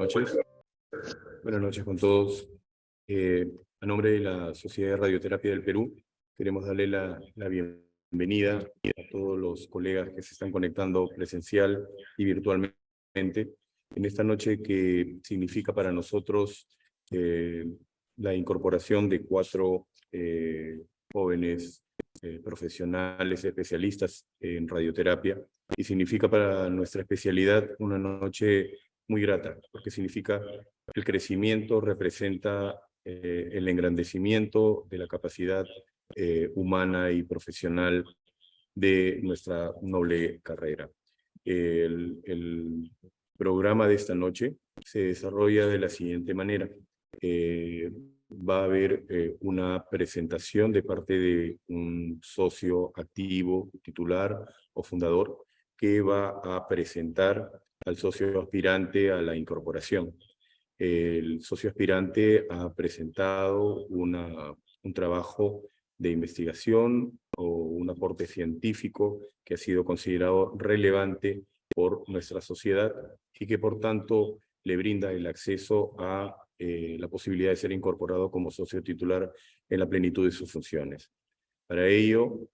noches. Buenas noches con todos. A nombre de la Sociedad de Radioterapia del Perú, queremos darle la bienvenida a todos los colegas que se están conectando presencial y virtualmente en esta noche que significa para nosotros la incorporación de 4 jóvenes profesionales, especialistas en radioterapia, y significa para nuestra especialidad una noche muy grata, porque significa el crecimiento, representa el engrandecimiento de la capacidad humana y profesional de nuestra noble carrera. El programa de esta noche se desarrolla de la siguiente manera. Va a haber una presentación de parte de un socio activo, titular o fundador, que va a presentar al socio aspirante a la incorporación. El socio aspirante ha presentado un trabajo de investigación o un aporte científico que ha sido considerado relevante por nuestra sociedad y que por tanto le brinda el acceso a la posibilidad de ser incorporado como socio titular en la plenitud de sus funciones. Para ello,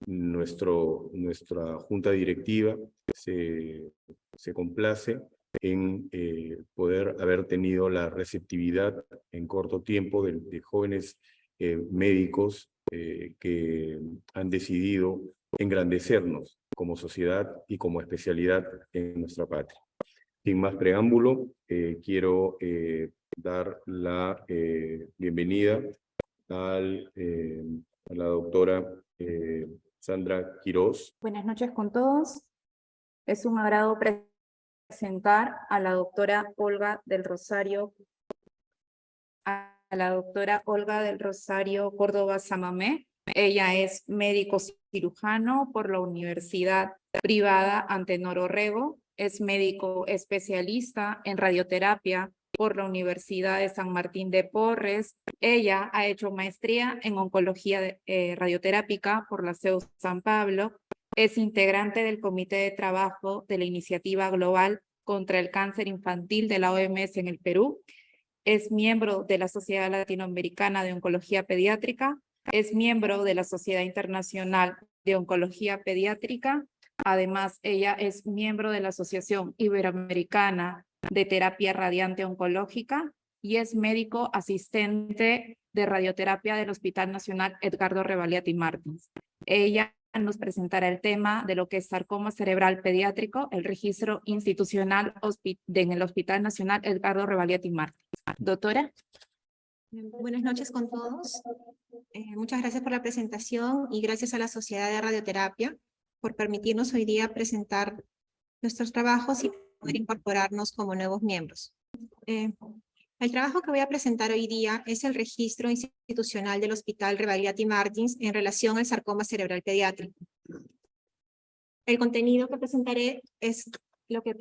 nuestra junta directiva se complace en poder haber tenido la receptividad en corto tiempo de jóvenes médicos que han decidido engrandecernos como sociedad y como especialidad en nuestra patria. Sin más preámbulo, quiero dar la bienvenida a la doctora Sandra Quiroz. Buenas noches con todos. Es un agrado presentar a la doctora Olga del Rosario, Córdoba Samamé. Ella es médico cirujano por la Universidad Privada Antenor Orrego, es médico especialista en radioterapia por la Universidad de San Martín de Porres. Ella ha hecho maestría en oncología radioterápica por la CEU San Pablo. Es integrante del Comité de Trabajo de la Iniciativa Global contra el Cáncer Infantil de la OMS en el Perú. Es miembro de la Sociedad Latinoamericana de Oncología Pediátrica. Es miembro de la Sociedad Internacional de Oncología Pediátrica. Además, ella es miembro de la Asociación Iberoamericana de Terapia Radiante Oncológica y es médico asistente de radioterapia del Hospital Nacional Edgardo Revalliati Martins. Ella nos presentará el tema de lo que es sarcoma cerebral pediátrico, el registro institucional en el Hospital Nacional Edgardo Revalliati Martins. Doctora. Buenas noches con todos. Muchas gracias por la presentación y gracias a la Sociedad de Radioterapia por permitirnos hoy día presentar nuestros trabajos y poder incorporarnos como nuevos miembros. El trabajo que voy a presentar hoy día es el registro institucional del Hospital Revalliati Martins en relación al sarcoma cerebral pediátrico. El contenido que presentaré es lo que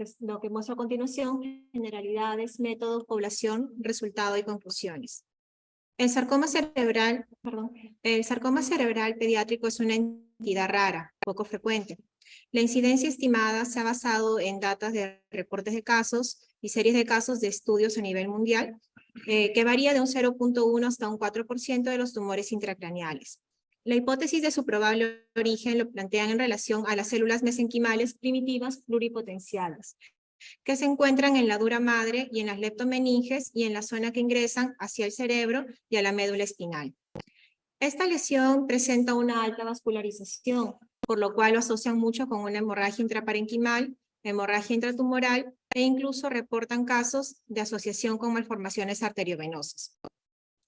muestro a continuación: generalidades, métodos, población, resultado y conclusiones. El sarcoma cerebral pediátrico es una entidad rara, poco frecuente. La incidencia estimada se ha basado en datos de reportes de casos y series de casos de estudios a nivel mundial, que varía de un 0.1 hasta un 4% de los tumores intracraneales. La hipótesis de su probable origen lo plantean en relación a las células mesenquimales primitivas pluripotenciadas, que se encuentran en la dura madre y en las leptomeninges y en la zona que ingresan hacia el cerebro y a la médula espinal. Esta lesión presenta una alta vascularización, por lo cual lo asocian mucho con una hemorragia intraparenquimal, hemorragia intratumoral e incluso reportan casos de asociación con malformaciones arteriovenosas.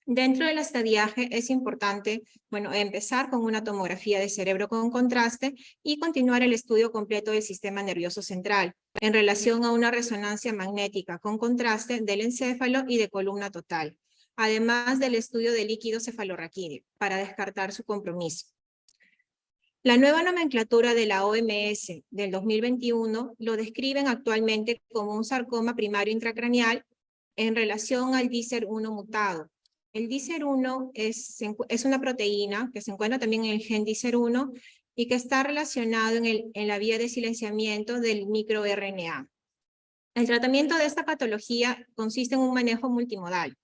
Dentro del estadiaje es importante, empezar con una tomografía de cerebro con contraste y continuar el estudio completo del sistema nervioso central en relación a una resonancia magnética con contraste del encéfalo y de columna total, además del estudio de líquido cefalorraquídeo para descartar su compromiso. La nueva nomenclatura de la OMS del 2021 lo describen actualmente como un sarcoma primario intracraneal en relación al DICER1 mutado. El DICER1 es una proteína que se encuentra también en el gen DICER1 y que está relacionado en la vía de silenciamiento del microRNA. El tratamiento de esta patología consiste en un manejo multimodal.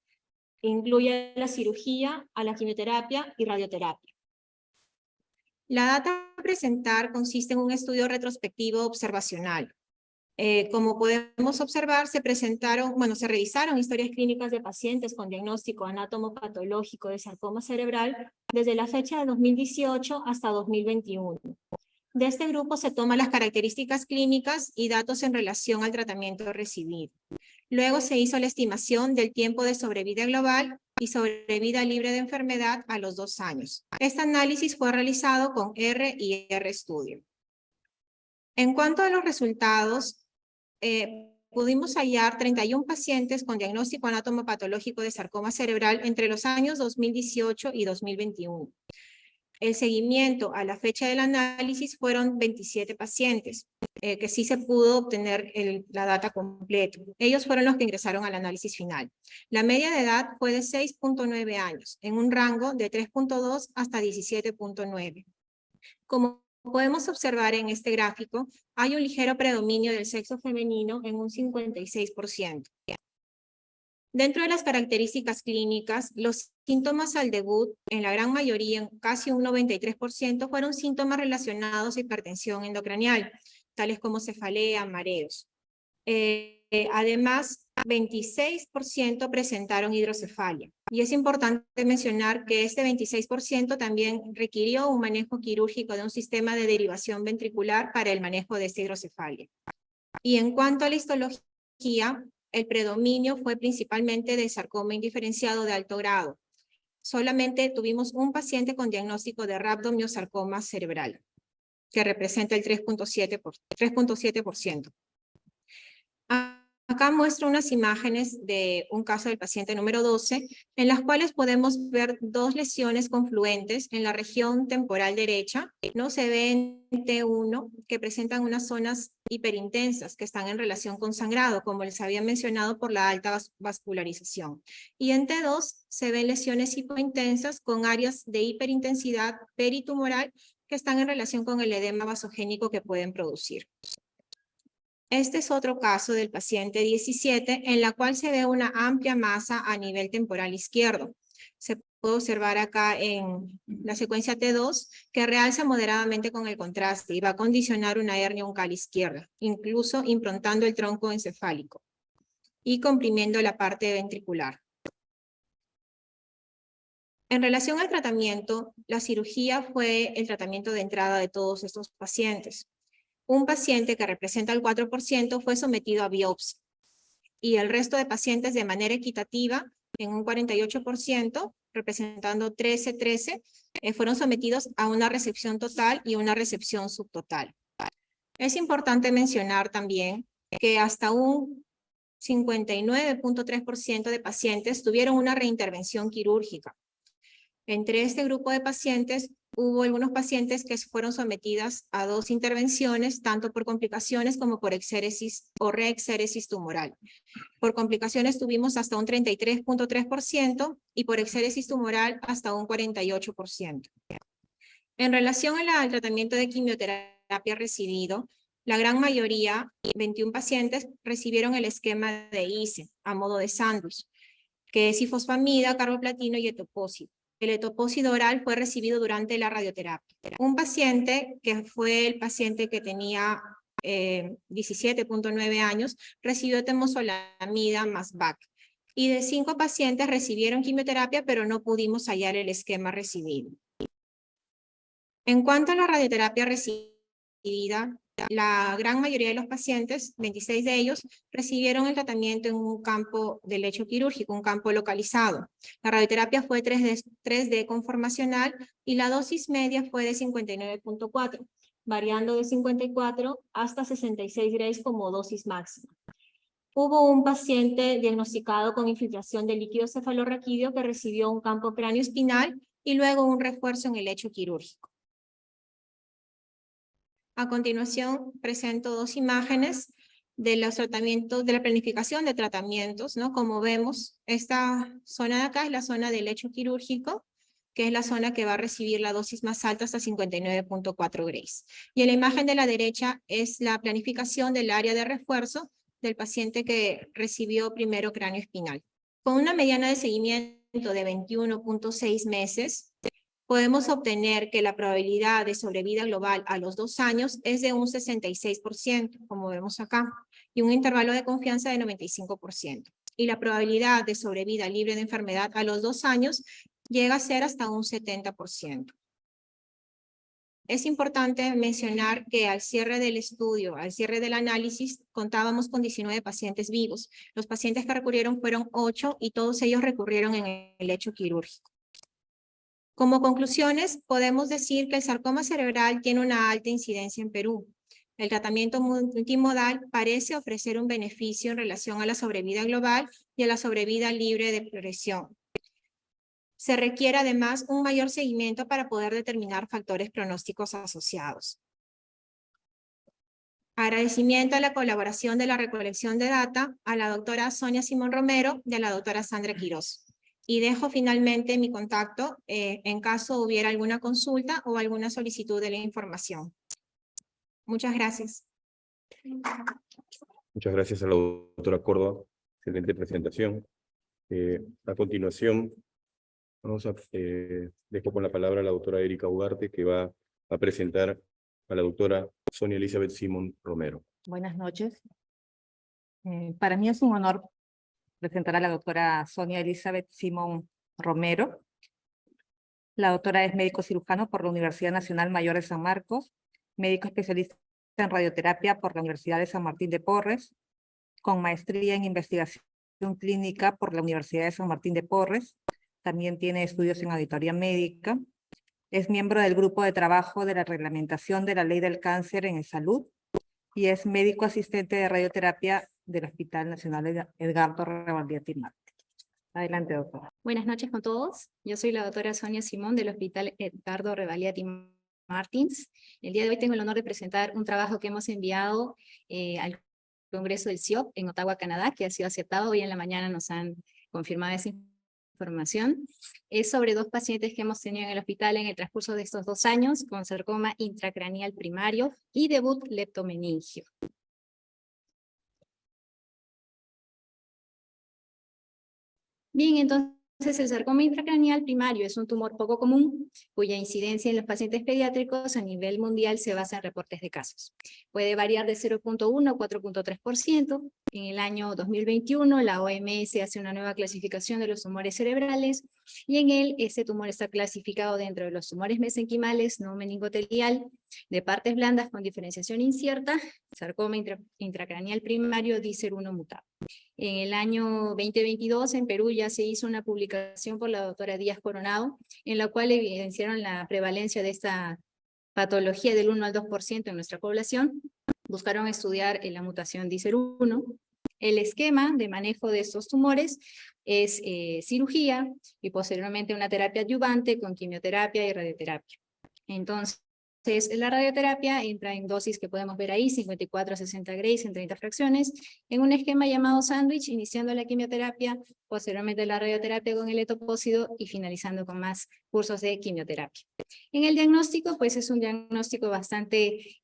Incluye la cirugía, a la quimioterapia y radioterapia. La data a presentar consiste en un estudio retrospectivo observacional. Como podemos observar, se revisaron historias clínicas de pacientes con diagnóstico anatomopatológico de sarcoma cerebral desde la fecha de 2018 hasta 2021. De este grupo se toman las características clínicas y datos en relación al tratamiento recibido. Luego se hizo la estimación del tiempo de sobrevida global y sobrevida libre de enfermedad a los 2 años. Este análisis fue realizado con R y R Studio. En cuanto a los resultados, pudimos hallar 31 pacientes con diagnóstico anatomopatológico de sarcoma cerebral entre los años 2018 y 2021. El seguimiento a la fecha del análisis fueron 27 pacientes, que sí se pudo obtener la data completa. Ellos fueron los que ingresaron al análisis final. La media de edad fue de 6.9 años, en un rango de 3.2 hasta 17.9. Como podemos observar en este gráfico, hay un ligero predominio del sexo femenino en un 56%. Dentro de las características clínicas, los síntomas al debut, en la gran mayoría, en casi un 93%, fueron síntomas relacionados a hipertensión endocranial, tales como cefalea, mareos. Además, 26% presentaron hidrocefalia. Y es importante mencionar que este 26% también requirió un manejo quirúrgico de un sistema de derivación ventricular para el manejo de esta hidrocefalia. Y en cuanto a la histología, el predominio fue principalmente de sarcoma indiferenciado de alto grado. Solamente tuvimos un paciente con diagnóstico de rhabdomyosarcoma cerebral, que representa el 3.7%. Acá muestro unas imágenes de un caso del paciente número 12, en las cuales podemos ver 2 lesiones confluentes en la región temporal derecha, ¿no? Se ve en T1 que presentan unas zonas hiperintensas que están en relación con sangrado, como les había mencionado por la alta vascularización. Y en T2 se ven lesiones hipointensas con áreas de hiperintensidad peritumoral que están en relación con el edema vasogénico que pueden producir. Este es otro caso del paciente 17, en la cual se ve una amplia masa a nivel temporal izquierdo. Se puede observar acá en la secuencia T2 que realza moderadamente con el contraste y va a condicionar una hernia uncal izquierda, incluso improntando el tronco encefálico y comprimiendo la parte ventricular. En relación al tratamiento, la cirugía fue el tratamiento de entrada de todos estos pacientes. Un paciente que representa el 4% fue sometido a biopsia y el resto de pacientes de manera equitativa, en un 48%, representando 13, fueron sometidos a una resección total y una resección subtotal. Es importante mencionar también que hasta un 59.3% de pacientes tuvieron una reintervención quirúrgica. Entre este grupo de pacientes, hubo algunos pacientes que fueron sometidas a 2 intervenciones, tanto por complicaciones como por exéresis o reexéresis tumoral. Por complicaciones tuvimos hasta un 33.3% y por exéresis tumoral hasta un 48%. En relación al tratamiento de quimioterapia recibido, la gran mayoría, 21 pacientes, recibieron el esquema de ICE a modo de sándwich, que es ifosfamida, carboplatino y etopósito. El etopósito oral fue recibido durante la radioterapia. Un paciente, que fue el paciente que tenía 17.9 años, recibió temozolomida más VAC. Y de 5 pacientes recibieron quimioterapia, pero no pudimos hallar el esquema recibido. En cuanto a la radioterapia recibida, la gran mayoría de los pacientes, 26 de ellos, recibieron el tratamiento en un campo de lecho quirúrgico, un campo localizado. La radioterapia fue 3D conformacional y la dosis media fue de 59.4, variando de 54 hasta 66 grays como dosis máxima. Hubo un paciente diagnosticado con infiltración de líquido cefalorraquídeo que recibió un campo cráneoespinal y luego un refuerzo en el lecho quirúrgico. A continuación, presento 2 imágenes de los tratamientos, de la planificación de tratamientos, ¿no? Como vemos, esta zona de acá es la zona del lecho quirúrgico, que es la zona que va a recibir la dosis más alta hasta 59.4 grays. Y en la imagen de la derecha es la planificación del área de refuerzo, del paciente que recibió primero cráneo espinal. Con una mediana de seguimiento de 21.6 meses, podemos obtener que la probabilidad de sobrevida global a los 2 años es de un 66%, como vemos acá, y un intervalo de confianza de 95%. Y la probabilidad de sobrevida libre de enfermedad a los 2 años llega a ser hasta un 70%. Es importante mencionar que al cierre del estudio, al cierre del análisis, contábamos con 19 pacientes vivos. Los pacientes que recurrieron fueron 8 y todos ellos recurrieron en el lecho quirúrgico. Como conclusiones, podemos decir que el sarcoma cerebral tiene una alta incidencia en Perú. El tratamiento multimodal parece ofrecer un beneficio en relación a la sobrevida global y a la sobrevida libre de progresión. Se requiere además un mayor seguimiento para poder determinar factores pronósticos asociados. Agradecimiento a la colaboración de la recolección de data a la doctora Sonia Simón Romero y a la doctora Sandra Quiroz. Y dejo finalmente mi contacto en caso hubiera alguna consulta o alguna solicitud de la información. Muchas gracias. Muchas gracias a la doctora Córdoba. Excelente presentación. A continuación, dejo con la palabra a la doctora Erika Ugarte, que va a presentar a la doctora Sonia Elizabeth Simón Romero. Buenas noches. Para mí es un honor presentar a la doctora Sonia Elizabeth Simón Romero. La doctora es médico cirujano por la Universidad Nacional Mayor de San Marcos, médico especialista en radioterapia por la Universidad de San Martín de Porres, con maestría en investigación clínica por la Universidad de San Martín de Porres. También tiene estudios en auditoría médica. Es miembro del grupo de trabajo de la reglamentación de la ley del cáncer en salud y es médico asistente de radioterapia del Hospital Nacional Edgardo Revaldiati Martins. Adelante, doctora. Buenas noches con todos. Yo soy la doctora Sonia Simón del Hospital Edgardo Revaldiati Martins. El día de hoy tengo el honor de presentar un trabajo que hemos enviado al Congreso del CIOP en Ottawa, Canadá, que ha sido aceptado. Hoy en la mañana nos han confirmado esa información. Es sobre 2 pacientes que hemos tenido en el hospital en el transcurso de estos 2 años con sarcoma intracraneal primario y debut leptomeningio. Bien, entonces el sarcoma intracraneal primario es un tumor poco común, cuya incidencia en los pacientes pediátricos a nivel mundial se basa en reportes de casos. Puede variar de 0.1 a 4.3%. En el año 2021, la OMS hace una nueva clasificación de los tumores cerebrales, y en él, este tumor está clasificado dentro de los tumores mesenquimales no meningotelial, de partes blandas con diferenciación incierta, sarcoma intracraneal primario DICER1 mutable. En el año 2022, en Perú, ya se hizo una publicación por la doctora Díaz Coronado, en la cual evidenciaron la prevalencia de esta patología del 1 al 2% en nuestra población. Buscaron estudiar la mutación DICER1. El esquema de manejo de estos tumores es cirugía y posteriormente una terapia adyuvante con quimioterapia y radioterapia. Entonces, la radioterapia entra en dosis que podemos ver ahí, 54 a 60 grays en 30 fracciones, en un esquema llamado sándwich, iniciando la quimioterapia, posteriormente la radioterapia con el etopósido y finalizando con más cursos de quimioterapia. En el diagnóstico, pues es un diagnóstico bastante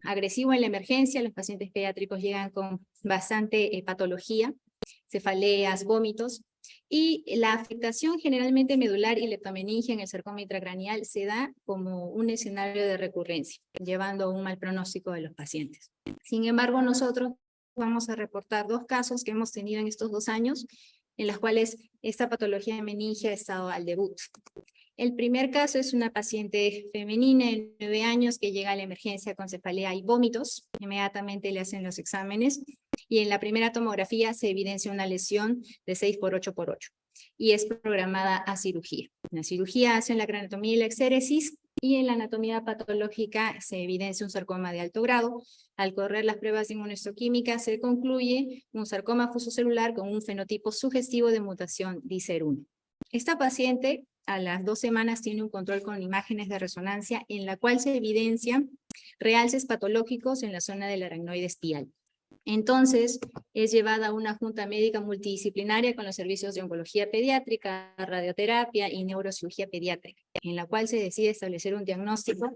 agresivo en la emergencia. Los pacientes pediátricos llegan con bastante patología, cefaleas, vómitos, y la afectación generalmente medular y leptomeningia en el sarcoma intracraneal se da como un escenario de recurrencia, llevando a un mal pronóstico de los pacientes. Sin embargo, nosotros vamos a reportar 2 casos que hemos tenido en estos 2 años, en los cuales esta patología de meningia ha estado al debut. El primer caso es una paciente femenina de 9 años que llega a la emergencia con cefalea y vómitos. Inmediatamente le hacen los exámenes y en la primera tomografía se evidencia una lesión de 6 por 8 por 8 y es programada a cirugía. En la cirugía hacen la craneotomía y la exéresis y en la anatomía patológica se evidencia un sarcoma de alto grado. Al correr las pruebas de inmunohistoquímica se concluye un sarcoma fusocelular con un fenotipo sugestivo de mutación DICER1. Esta paciente a las 2 semanas tiene un control con imágenes de resonancia en la cual se evidencian realces patológicos en la zona del aracnoide espial. Entonces, es llevada a una junta médica multidisciplinaria con los servicios de oncología pediátrica, radioterapia y neurocirugía pediátrica, en la cual se decide establecer un diagnóstico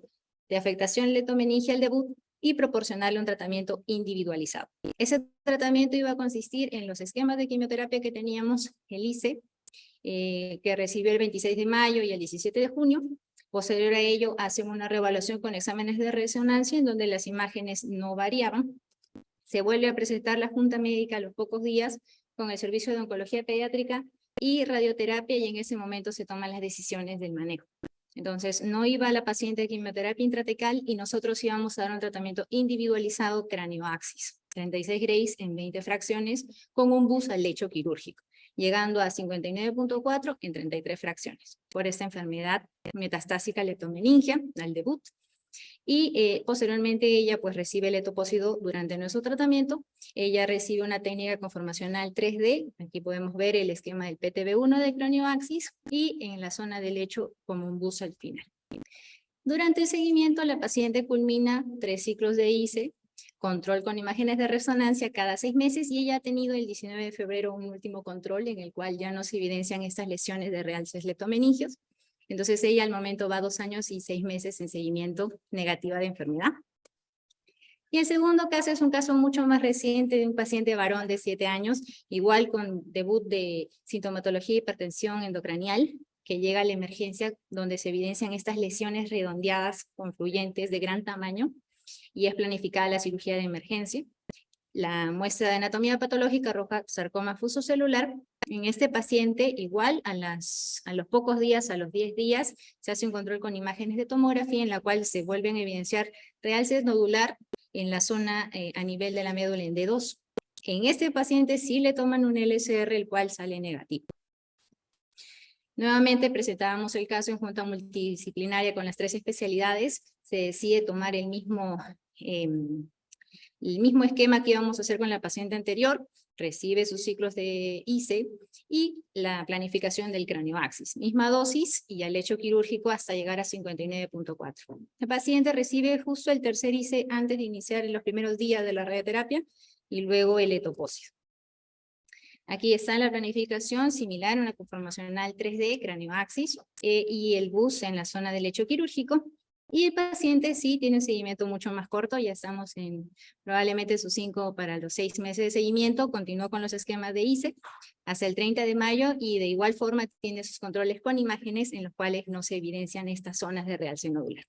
de afectación leptomeningia al debut y proporcionarle un tratamiento individualizado. Ese tratamiento iba a consistir en los esquemas de quimioterapia que teníamos, el ICE, que recibió el 26 de mayo y el 17 de junio. Posterior a ello, hacen una reevaluación con exámenes de resonancia en donde las imágenes no variaban. Se vuelve a presentar la junta médica a los pocos días con el servicio de oncología pediátrica y radioterapia, y en ese momento se toman las decisiones del manejo. Entonces, no iba la paciente de quimioterapia intratecal y nosotros íbamos a dar un tratamiento individualizado cranioaxis, 36 grays en 20 fracciones, con un bus al lecho quirúrgico, llegando a 59.4 en 33 fracciones, por esta enfermedad metastásica leptomeningia, al debut. Y posteriormente ella pues recibe el etopósito durante nuestro tratamiento. Ella recibe una técnica conformacional 3D, aquí podemos ver el esquema del PTB1 de cranioaxis y en la zona del lecho como un bus al final. Durante el seguimiento la paciente culmina 3 ciclos de ICE, control con imágenes de resonancia cada 6 meses y ella ha tenido el 19 de febrero un último control en el cual ya no se evidencian estas lesiones de realces leptomeningios. Entonces ella al momento va 2 años y 6 meses en seguimiento negativa de enfermedad. Y el segundo caso es un caso mucho más reciente de un paciente varón de 7 años, igual con debut de sintomatología de hipertensión endocranial, que llega a la emergencia donde se evidencian estas lesiones redondeadas confluyentes de gran tamaño y es planificada la cirugía de emergencia. La muestra de anatomía patológica arroja sarcoma fusocelular. En este paciente, igual a los pocos días, a los 10 días, se hace un control con imágenes de tomografía en la cual se vuelven a evidenciar realces nodular en la zona a nivel de la médula en D2. En este paciente sí le toman un LSR, el cual sale negativo. Nuevamente presentábamos el caso en junta multidisciplinaria con las 3 especialidades. Se decide tomar el mismo esquema que íbamos a hacer con la paciente anterior, recibe sus ciclos de ICE y la planificación del cranioaxis. Misma dosis y al lecho quirúrgico hasta llegar a 59.4. La paciente recibe justo el tercer ICE antes de iniciar en los primeros días de la radioterapia y luego el etopósito. Aquí está la planificación similar a una conformacional 3D, cranioaxis, y el bus en la zona del lecho quirúrgico. Y el paciente sí tiene un seguimiento mucho más corto, ya estamos en probablemente sus 5 para los 6 meses de seguimiento, continuó con los esquemas de ICE hasta el 30 de mayo y de igual forma tiene sus controles con imágenes en los cuales no se evidencian estas zonas de realce nodular.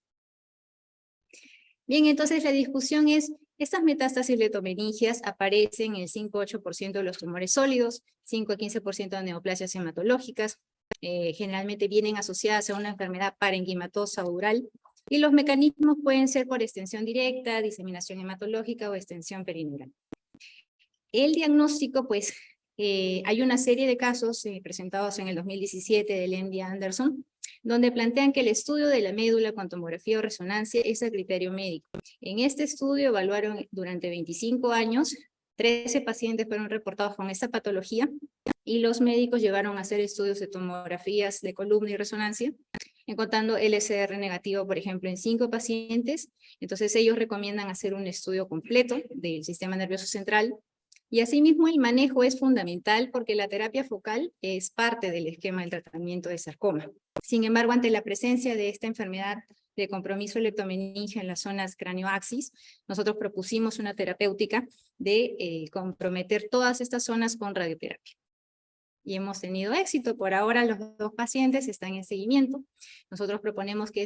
Bien, entonces la discusión es, estas metástasis leptomeningias aparecen en el 5-8% de los tumores sólidos, 5-15% de neoplasias hematológicas, generalmente vienen asociadas a una enfermedad parenquimatosa o dural, y los mecanismos pueden ser por extensión directa, diseminación hematológica o extensión perineural. El diagnóstico, pues, hay una serie de casos presentados en el 2017 del MD Anderson, donde plantean que el estudio de la médula con tomografía o resonancia es a criterio médico. En este estudio evaluaron durante 25 años, 13 pacientes fueron reportados con esta patología, y los médicos llevaron a hacer estudios de tomografías de columna y resonancia, encontrando LSR negativo, por ejemplo, en 5 pacientes. Entonces ellos recomiendan hacer un estudio completo del sistema nervioso central, y asimismo el manejo es fundamental porque la terapia focal es parte del esquema del tratamiento de sarcoma. Sin embargo, ante la presencia de esta enfermedad de compromiso leptomeningio en las zonas cranioaxis, nosotros propusimos una terapéutica de comprometer todas estas zonas con radioterapia. Y hemos tenido éxito. Por ahora los 2 pacientes están en seguimiento. Nosotros proponemos que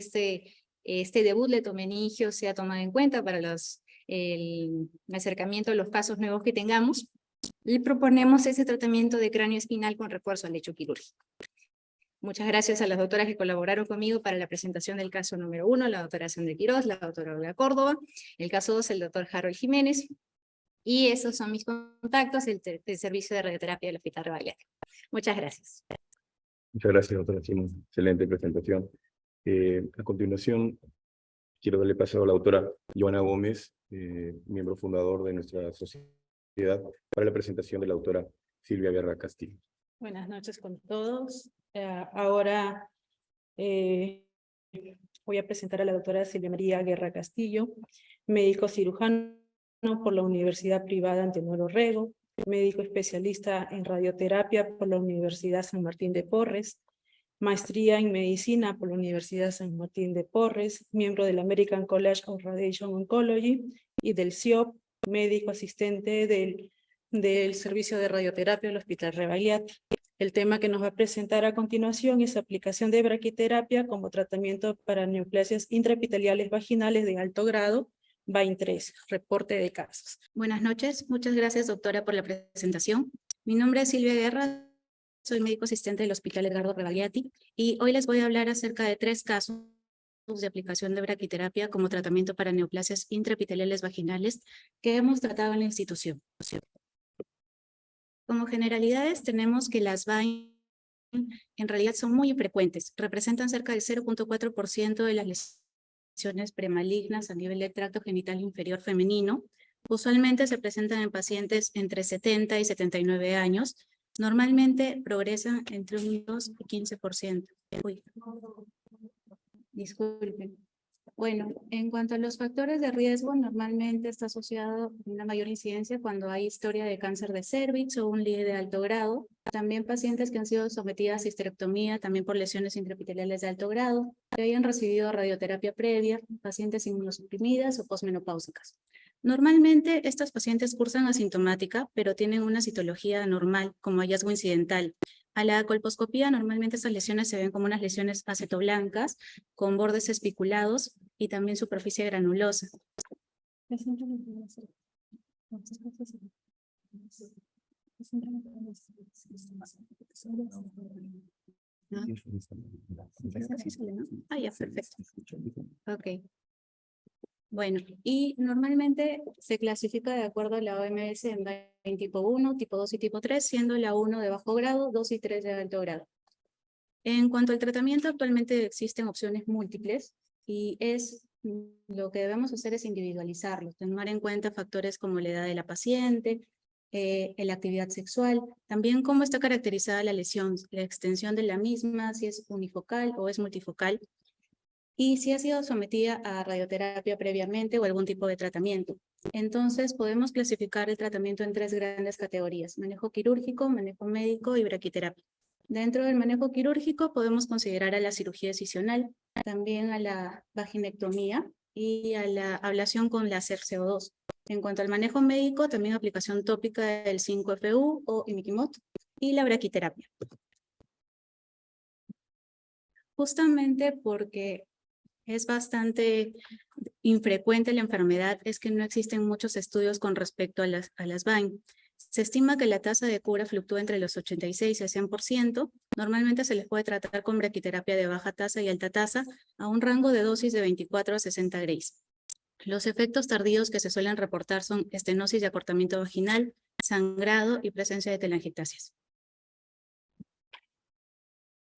este debut leptomeningio sea tomado en cuenta para el acercamiento de los casos nuevos que tengamos. Y proponemos ese tratamiento de cráneo espinal con refuerzo al lecho quirúrgico. Muchas gracias a las doctoras que colaboraron conmigo para la presentación del caso número 1, la doctora Sandra Quiroz, la doctora Olga Córdoba, el caso 2, el doctor Harold Jiménez, y esos son mis contactos, el servicio de radioterapia del Hospital Rebagliati. Muchas gracias. Muchas gracias, doctora Simón. Excelente presentación. A continuación, quiero darle paso a la doctora Joana Gómez, miembro fundador de nuestra sociedad, para la presentación de la doctora Silvia Guerra Castillo. Buenas noches con todos. Ahora voy a presentar a la doctora Silvia María Guerra Castillo, médico cirujano por la Universidad Privada Antenor Orrego, médico especialista en radioterapia por la Universidad San Martín de Porres, maestría en medicina por la Universidad San Martín de Porres, miembro del American College of Radiation Oncology y del CIOP, médico asistente del Servicio de Radioterapia del Hospital Rebagliati. El tema que nos va a presentar a continuación es aplicación de braquiterapia como tratamiento para neoplasias intraepiteliales vaginales de alto grado, BAIN-3, reporte de casos. Buenas noches, muchas gracias doctora por la presentación. Mi nombre es Silvia Guerra, soy médico asistente del Hospital Edgardo Rebagliati y hoy les voy a hablar acerca de 3 casos de aplicación de braquiterapia como tratamiento para neoplasias intraepiteliales vaginales que hemos tratado en la institución. Como generalidades tenemos que las BAIN en realidad son muy infrecuentes, representan cerca del 0.4% de las lesiones premalignas a nivel del tracto genital inferior femenino. Usualmente se presentan en pacientes entre 70 y 79 años. Normalmente progresan entre un 2 y 15%. Uy. Disculpen. Bueno, en cuanto a los factores de riesgo, normalmente está asociado a una mayor incidencia cuando hay historia de cáncer de cervix o un LIE de alto grado. También pacientes que han sido sometidas a histerectomía, también por lesiones intraepiteliales de alto grado, que hayan recibido radioterapia previa, pacientes inmunosuprimidas o posmenopáusicas. Normalmente estas pacientes cursan asintomática, pero tienen una citología anormal como hallazgo incidental. A la colposcopía normalmente estas lesiones se ven como unas lesiones acetoblancas con bordes espiculados y también superficie granulosa. Ah, ya, perfecto. Ok. Bueno, y normalmente se clasifica de acuerdo a la OMS en BAIN tipo 1, tipo 2 y tipo 3, siendo la 1 de bajo grado, 2 y 3 de alto grado. En cuanto al tratamiento, actualmente existen opciones múltiples y lo que debemos hacer es individualizarlo, tomar en cuenta factores como la edad de la paciente, la actividad sexual, también cómo está caracterizada la lesión, la extensión de la misma, si es unifocal o es multifocal, y si ha sido sometida a radioterapia previamente o algún tipo de tratamiento. Entonces podemos clasificar el tratamiento en 3 grandes categorías: manejo quirúrgico, manejo médico y braquiterapia. Dentro del manejo quirúrgico podemos considerar a la cirugía excisional, también a la vaginectomía y a la ablación con láser CO2. En cuanto al manejo médico, también aplicación tópica del 5-FU o imiquimod y la braquiterapia. Justamente porque es bastante infrecuente la enfermedad, es que no existen muchos estudios con respecto a las BAIN. Se estima que la tasa de cura fluctúa entre los 86 y el 100%. Normalmente se les puede tratar con braquiterapia de baja tasa y alta tasa a un rango de dosis de 24 a 60 grays. Los efectos tardíos que se suelen reportar son estenosis y acortamiento vaginal, sangrado y presencia de telangiectasias.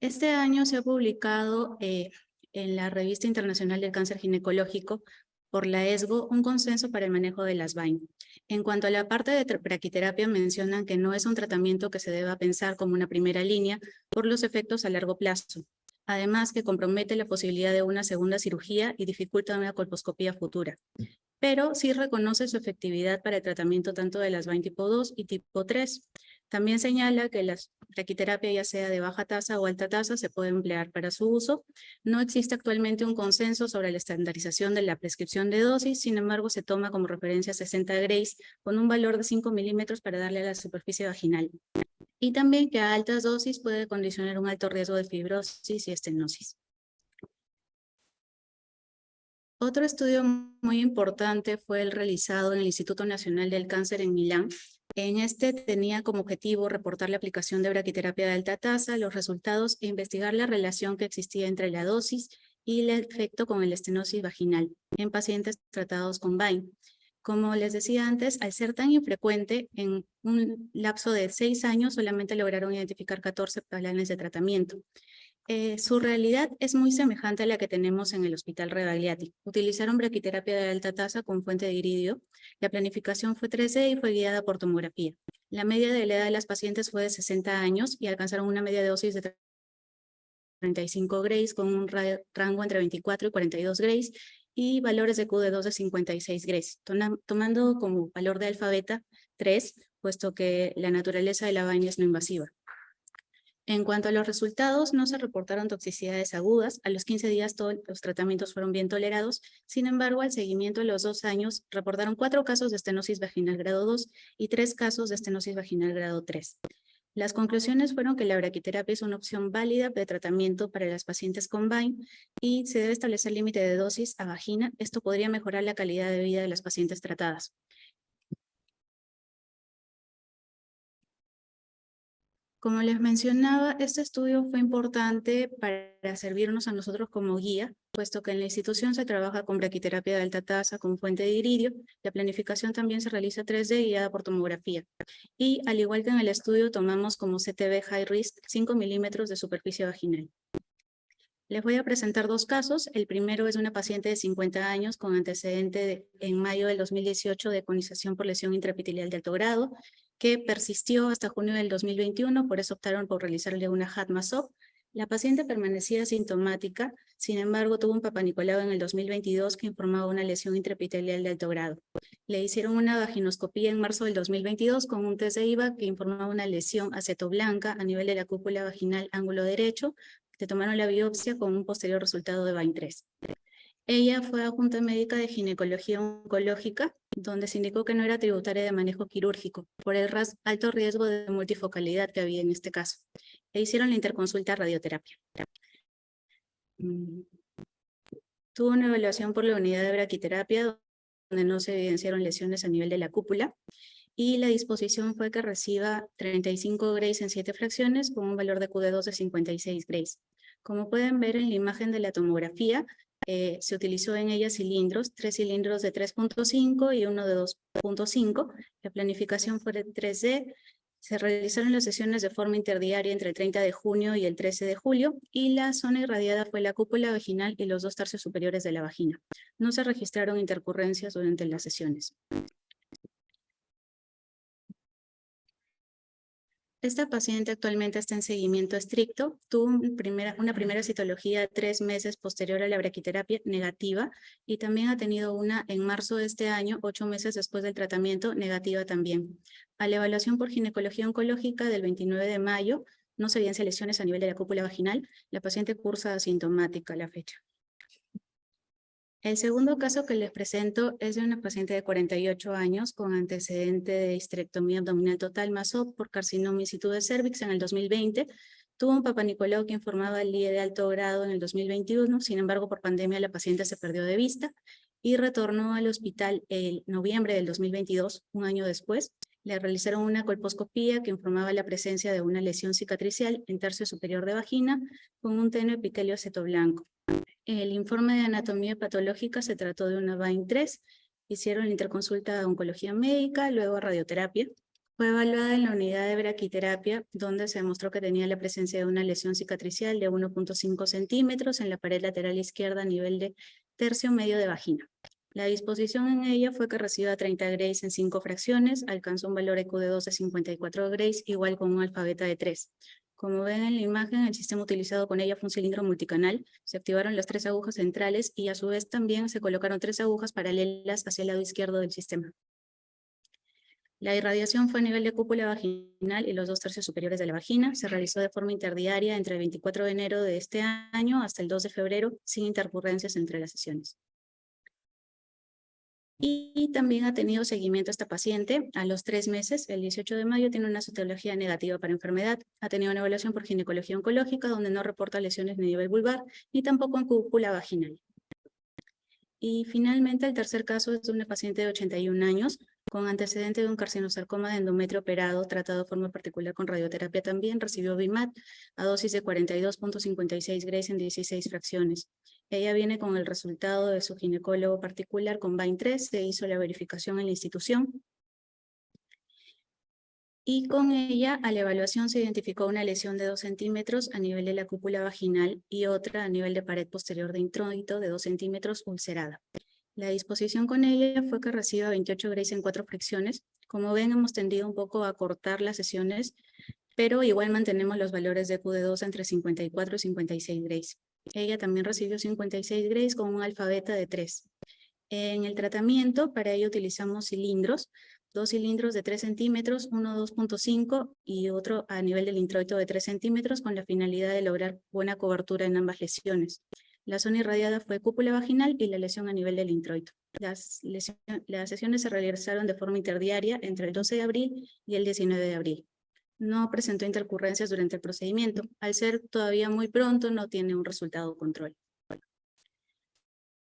Este año se ha publicado en la Revista Internacional del Cáncer Ginecológico por la ESGO un consenso para el manejo de las BAIN. En cuanto a la parte de braquiterapia, mencionan que no es un tratamiento que se deba pensar como una primera línea por los efectos a largo plazo. Además, que compromete la posibilidad de una segunda cirugía y dificulta una colposcopía futura. Pero sí reconoce su efectividad para el tratamiento tanto de las BAIN tipo 2 y tipo 3. También señala que la braquiterapia, ya sea de baja tasa o alta tasa, se puede emplear para su uso. No existe actualmente un consenso sobre la estandarización de la prescripción de dosis, sin embargo se toma como referencia 60 grays con un valor de 5 milímetros para darle a la superficie vaginal. Y también que a altas dosis puede condicionar un alto riesgo de fibrosis y estenosis. Otro estudio muy importante fue el realizado en el Instituto Nacional del Cáncer en Milán. En este tenía como objetivo reportar la aplicación de braquiterapia de alta tasa, los resultados e investigar la relación que existía entre la dosis y el efecto con el estenosis vaginal en pacientes tratados con BAIN. Como les decía antes, al ser tan infrecuente, en un lapso de 6 años solamente lograron identificar 14 planes de tratamiento. Su realidad es muy semejante a la que tenemos en el Hospital Rebagliati. Utilizaron braquiterapia de alta tasa con fuente de iridio. La planificación fue 3D y fue guiada por tomografía. La media de la edad de las pacientes fue de 60 años y alcanzaron una media de dosis de 35 grays con un rango entre 24 y 42 grays y valores de Q2 de 56 grays, tomando como valor de alfa beta 3, puesto que la naturaleza de la BAIN es no invasiva. En cuanto a los resultados, no se reportaron toxicidades agudas. A los 15 días todos los tratamientos fueron bien tolerados. Sin embargo, al seguimiento de los 2 años, reportaron 4 casos de estenosis vaginal grado 2 y 3 casos de estenosis vaginal grado 3. Las conclusiones fueron que la braquiterapia es una opción válida de tratamiento para las pacientes con VINE y se debe establecer límite de dosis a vagina. Esto podría mejorar la calidad de vida de las pacientes tratadas. Como les mencionaba, este estudio fue importante para servirnos a nosotros como guía, puesto que en la institución se trabaja con braquiterapia de alta tasa con fuente de iridio. La planificación también se realiza 3D guiada por tomografía. Y al igual que en el estudio, tomamos como CTB High Risk 5 milímetros de superficie vaginal. Les voy a presentar 2 casos. El primero es una paciente de 50 años con antecedente en mayo del 2018 de conización por lesión intraepitelial de alto grado, que persistió hasta junio del 2021, por eso optaron por realizarle una HATMA-SOP. La paciente permanecía asintomática, sin embargo tuvo un papanicolado en el 2022 que informaba una lesión intraepitelial de alto grado. Le hicieron una vaginoscopía en marzo del 2022 con un test de IVA que informaba una lesión acetoblanca a nivel de la cúpula vaginal ángulo derecho. Le tomaron la biopsia con un posterior resultado de VINE 3. Ella fue a Junta Médica de Ginecología Oncológica, donde se indicó que no era tributaria de manejo quirúrgico, por el alto riesgo de multifocalidad que había en este caso. Le hicieron la interconsulta radioterapia. Tuvo una evaluación por la unidad de braquiterapia, donde no se evidenciaron lesiones a nivel de la cúpula, y la disposición fue que reciba 35 Grays en 7 fracciones, con un valor de QD2 de 56 Grays. Como pueden ver en la imagen de la tomografía, se utilizó en ella cilindros, 3 cilindros de 3.5 y uno de 2.5. La planificación fue de 3D. Se realizaron las sesiones de forma interdiaria entre el 30 de junio y el 13 de julio y la zona irradiada fue la cúpula vaginal y los 2 tercios superiores de la vagina. No se registraron intercurrencias durante las sesiones. Esta paciente actualmente está en seguimiento estricto. Tuvo una primera citología 3 meses posterior a la braquiterapia negativa y también ha tenido una en marzo de este año, 8 meses después del tratamiento, negativa también. A la evaluación por ginecología oncológica del 29 de mayo, no se evidencian lesiones a nivel de la cúpula vaginal. La paciente cursa asintomática a la fecha. El segundo caso que les presento es de una paciente de 48 años con antecedente de histerectomía abdominal total más OP por carcinoma in situ de cervix en el 2020. Tuvo un papanicolau que informaba el LIE de alto grado en el 2021, sin embargo por pandemia la paciente se perdió de vista y retornó al hospital en noviembre del 2022, un año después. Le realizaron una colposcopía que informaba la presencia de una lesión cicatricial en tercio superior de vagina con un tenue epitelio acetoblanco. El informe de anatomía patológica se trató de una VINE 3, hicieron la interconsulta de oncología médica, luego radioterapia. Fue evaluada en la unidad de braquiterapia, donde se demostró que tenía la presencia de una lesión cicatricial de 1.5 centímetros en la pared lateral izquierda a nivel de tercio medio de vagina. La disposición en ella fue que reciba 30 Grays en 5 fracciones, alcanzó un valor EQ de 2 de 54 Grays, igual con un alfa beta de 3. Como ven en la imagen, el sistema utilizado con ella fue un cilindro multicanal, se activaron las 3 agujas centrales y a su vez también se colocaron 3 agujas paralelas hacia el lado izquierdo del sistema. La irradiación fue a nivel de cúpula vaginal y los 2 tercios superiores de la vagina. Se realizó de forma interdiaria entre el 24 de enero de este año hasta el 2 de febrero, sin intercurrencias entre las sesiones. Y también ha tenido seguimiento esta paciente a los 3 meses, el 18 de mayo tiene una citología negativa para enfermedad, ha tenido una evaluación por ginecología oncológica donde no reporta lesiones ni a nivel vulvar ni tampoco en cúpula vaginal. Y finalmente el tercer caso es de una paciente de 81 años con antecedente de un carcinosarcoma de endometrio operado, tratado de forma particular con radioterapia también, recibió BIMAT a dosis de 42.56 Grays en 16 fracciones. Ella viene con el resultado de su ginecólogo particular con VINE 3, se hizo la verificación en la institución. Y con ella, a la evaluación se identificó una lesión de 2 centímetros a nivel de la cúpula vaginal y otra a nivel de pared posterior de introito de 2 centímetros ulcerada. La disposición con ella fue que reciba 28 Grays en 4 fracciones. Como ven, hemos tendido un poco a cortar las sesiones, pero igual mantenemos los valores de QD2 entre 54 y 56 Grays. Ella también recibió 56 Grays con un alfa beta de 3. En el tratamiento, para ello utilizamos cilindros, 2 cilindros de 3 centímetros, uno 2.5 y otro a nivel del introito de 3 centímetros con la finalidad de lograr buena cobertura en ambas lesiones. La zona irradiada fue cúpula vaginal y la lesión a nivel del introito. Las sesiones se realizaron de forma interdiaria entre el 12 de abril y el 19 de abril. No presentó intercurrencias durante el procedimiento. Al ser todavía muy pronto, no tiene un resultado control.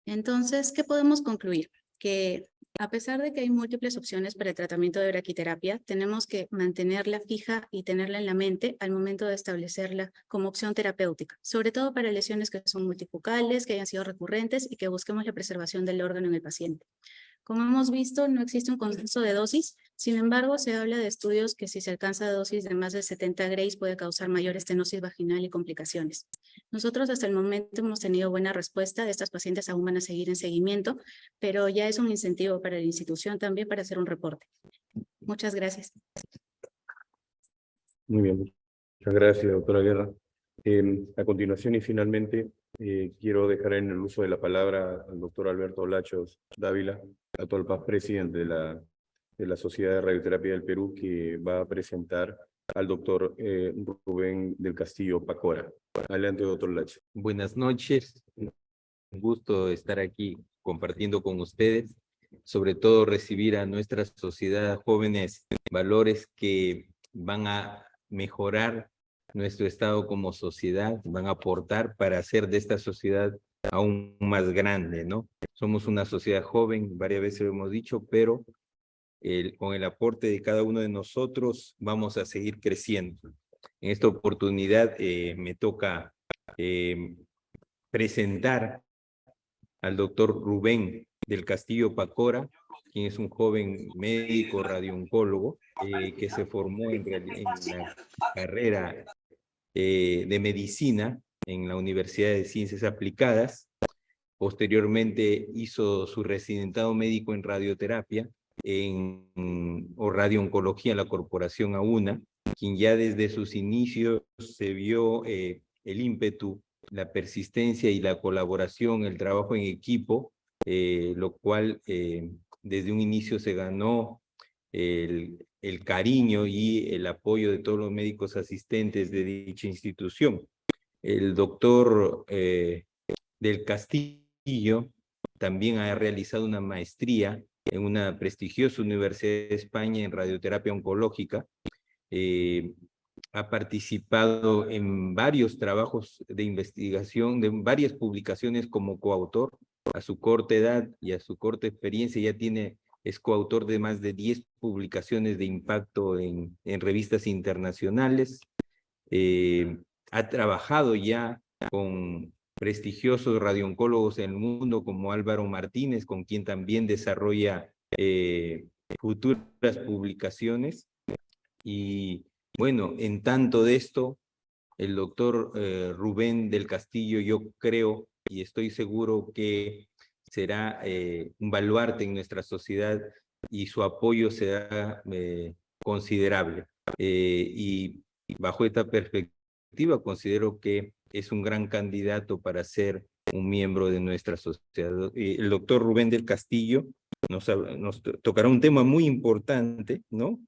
Entonces, ¿qué podemos concluir? Que a pesar de que hay múltiples opciones para el tratamiento de braquiterapia, tenemos que mantenerla fija y tenerla en la mente al momento de establecerla como opción terapéutica, sobre todo para lesiones que son multifocales, que hayan sido recurrentes y que busquemos la preservación del órgano en el paciente. Como hemos visto, no existe un consenso de dosis, sin embargo, se habla de estudios que si se alcanza dosis de más de 70 grays puede causar mayor estenosis vaginal y complicaciones. Nosotros hasta el momento hemos tenido buena respuesta, estas pacientes aún van a seguir en seguimiento, pero ya es un incentivo para la institución también para hacer un reporte. Muchas gracias. Muy bien, muchas gracias, doctora Guerra. A continuación y finalmente, quiero dejar en el uso de la palabra al doctor Alberto Lachos Dávila, actual past presidente de la Sociedad de Radioterapia del Perú, que va a presentar al doctor Rubén del Castillo Pacora. Adelante, doctor Lachos. Buenas noches, un gusto estar aquí compartiendo con ustedes, sobre todo recibir a nuestra sociedad jóvenes valores que van a mejorar nuestro estado como sociedad, van a aportar para hacer de esta sociedad aún más grande, ¿no? Somos una sociedad joven, varias veces lo hemos dicho, pero con el aporte de cada uno de nosotros vamos a seguir creciendo. En esta oportunidad me toca presentar al doctor Rubén del Castillo Pacora, quien es un joven médico radiooncólogo que se formó en la carrera de medicina en la Universidad de Ciencias Aplicadas. Posteriormente hizo su residentado médico en radioterapia o radiooncología en la Corporación AUNA, quien ya desde sus inicios se vio el ímpetu, la persistencia y la colaboración, el trabajo en equipo, lo cual desde un inicio se ganó el cariño y el apoyo de todos los médicos asistentes de dicha institución. El doctor del Castillo también ha realizado una maestría en una prestigiosa universidad de España en radioterapia oncológica. Ha participado en varios trabajos de investigación, de varias publicaciones como coautor. A su corta edad y a su corta experiencia es coautor de más de 10 publicaciones de impacto en revistas internacionales. Ha trabajado ya con prestigiosos radiooncólogos en el mundo como Álvaro Martínez, con quien también desarrolla futuras publicaciones. Y bueno, en tanto de esto, el doctor Rubén del Castillo, yo creo y estoy seguro que será un baluarte en nuestra sociedad y su apoyo será considerable. Y bajo esta perspectiva considero que es un gran candidato para ser un miembro de nuestra sociedad. El doctor Rubén del Castillo nos tocará un tema muy importante, ¿no?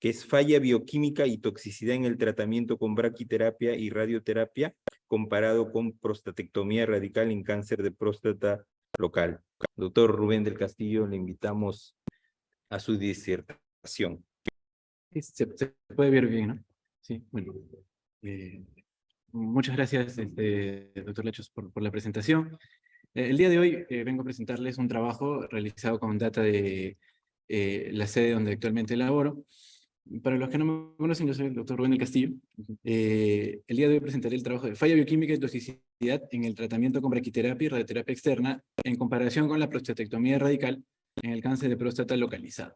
Que es falla bioquímica y toxicidad en el tratamiento con braquiterapia y radioterapia comparado con prostatectomía radical en cáncer de próstata local. Doctor Rubén del Castillo, le invitamos a su disertación. Se puede ver bien, ¿no? Sí, bueno. Muchas gracias, doctor Lachos, por la presentación. El día de hoy vengo a presentarles un trabajo realizado con data de la sede donde actualmente laboro. Para los que no me conocen, yo soy el doctor Rubén del Castillo. El día de hoy presentaré el trabajo de falla bioquímica y toxicidad en el tratamiento con braquiterapia y radioterapia externa en comparación con la prostatectomía radical en el cáncer de próstata localizado.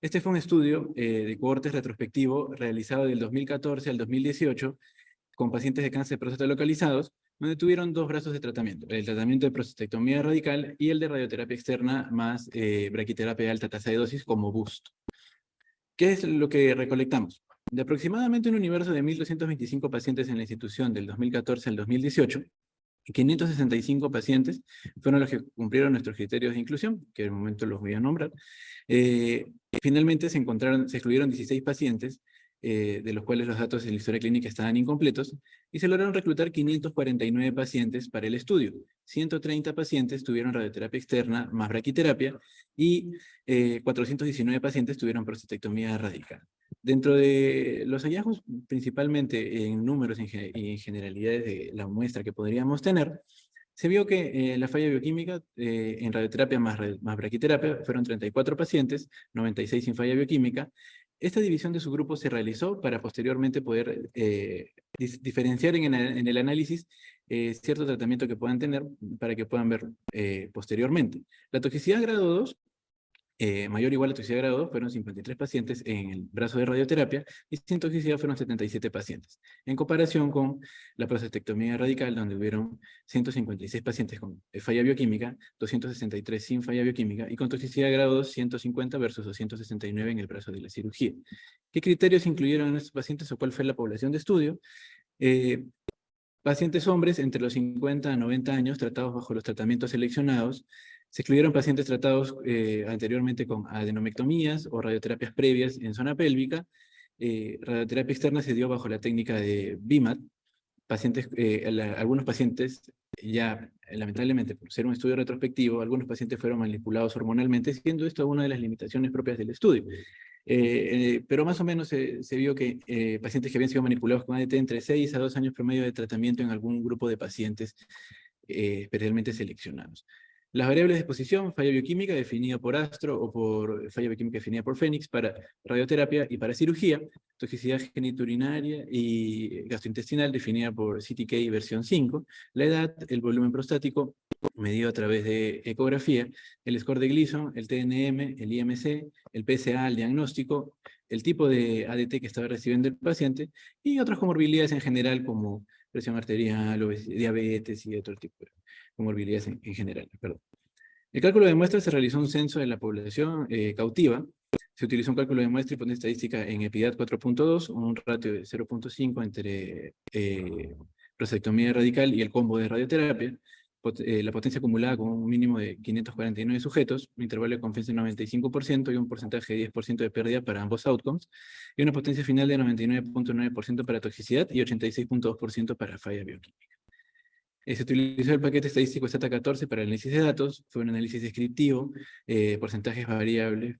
Este fue un estudio de cohortes retrospectivo realizado del 2014 al 2018 con pacientes de cáncer de próstata localizados, donde tuvieron dos brazos de tratamiento, el tratamiento de prostatectomía radical y el de radioterapia externa más braquiterapia de alta tasa de dosis como BOOST. ¿Qué es lo que recolectamos? De aproximadamente un universo de 1.225 pacientes en la institución del 2014 al 2018, 565 pacientes fueron los que cumplieron nuestros criterios de inclusión, que en el momento los voy a nombrar. Finalmente se excluyeron 16 pacientes, de los cuales los datos en la historia clínica estaban incompletos, y se lograron reclutar 549 pacientes para el estudio. 130 pacientes tuvieron radioterapia externa más braquiterapia, y 419 pacientes tuvieron prostatectomía radical. Dentro de los hallazgos, principalmente en números y en generalidades de la muestra que podríamos tener, se vio que la falla bioquímica en radioterapia más braquiterapia fueron 34 pacientes, 96 sin falla bioquímica. Esta división de subgrupos se realizó para posteriormente poder diferenciar en el análisis cierto tratamiento que puedan tener para que puedan ver posteriormente. La toxicidad grado 2, mayor o igual a toxicidad grado 2, fueron 53 pacientes en el brazo de radioterapia y sin toxicidad fueron 77 pacientes. En comparación con la prostatectomía radical, donde hubieron 156 pacientes con falla bioquímica, 263 sin falla bioquímica y con toxicidad grado 2, 150 versus 269 en el brazo de la cirugía. ¿Qué criterios incluyeron en estos pacientes o cuál fue la población de estudio? Pacientes hombres entre los 50 a 90 años tratados bajo los tratamientos seleccionados. Se excluyeron pacientes tratados anteriormente con adenomectomías o radioterapias previas en zona pélvica. Radioterapia externa se dio bajo la técnica de BIMAT. Algunos pacientes, ya lamentablemente por ser un estudio retrospectivo, algunos pacientes fueron manipulados hormonalmente, siendo esto una de las limitaciones propias del estudio. Pero más o menos se vio que pacientes que habían sido manipulados con ADT entre 6 a 2 años promedio de tratamiento en algún grupo de pacientes especialmente seleccionados. Las variables de exposición, falla bioquímica definida por Astro o por falla bioquímica definida por Fénix para radioterapia y para cirugía, toxicidad genitourinaria y gastrointestinal definida por CTK versión 5, la edad, el volumen prostático medido a través de ecografía, el score de Gleason, el TNM, el IMC, el PSA, el diagnóstico, el tipo de ADT que estaba recibiendo el paciente y otras comorbilidades en general como presión arterial, diabetes y otro tipo de comorbilidades en general. Perdón. El cálculo de muestras se realizó un censo de la población cautiva. Se utilizó un cálculo de muestra y potencia estadística en EPIDAT 4.2, un ratio de 0.5 entre prostatectomía radical y el combo de radioterapia. La potencia acumulada con un mínimo de 549 sujetos, un intervalo de confianza de 95% y un porcentaje de 10% de pérdida para ambos outcomes, y una potencia final de 99.9% para toxicidad y 86.2% para falla bioquímica. Se utilizó el paquete estadístico STATA14 para el análisis de datos, fue un análisis descriptivo, porcentajes variables,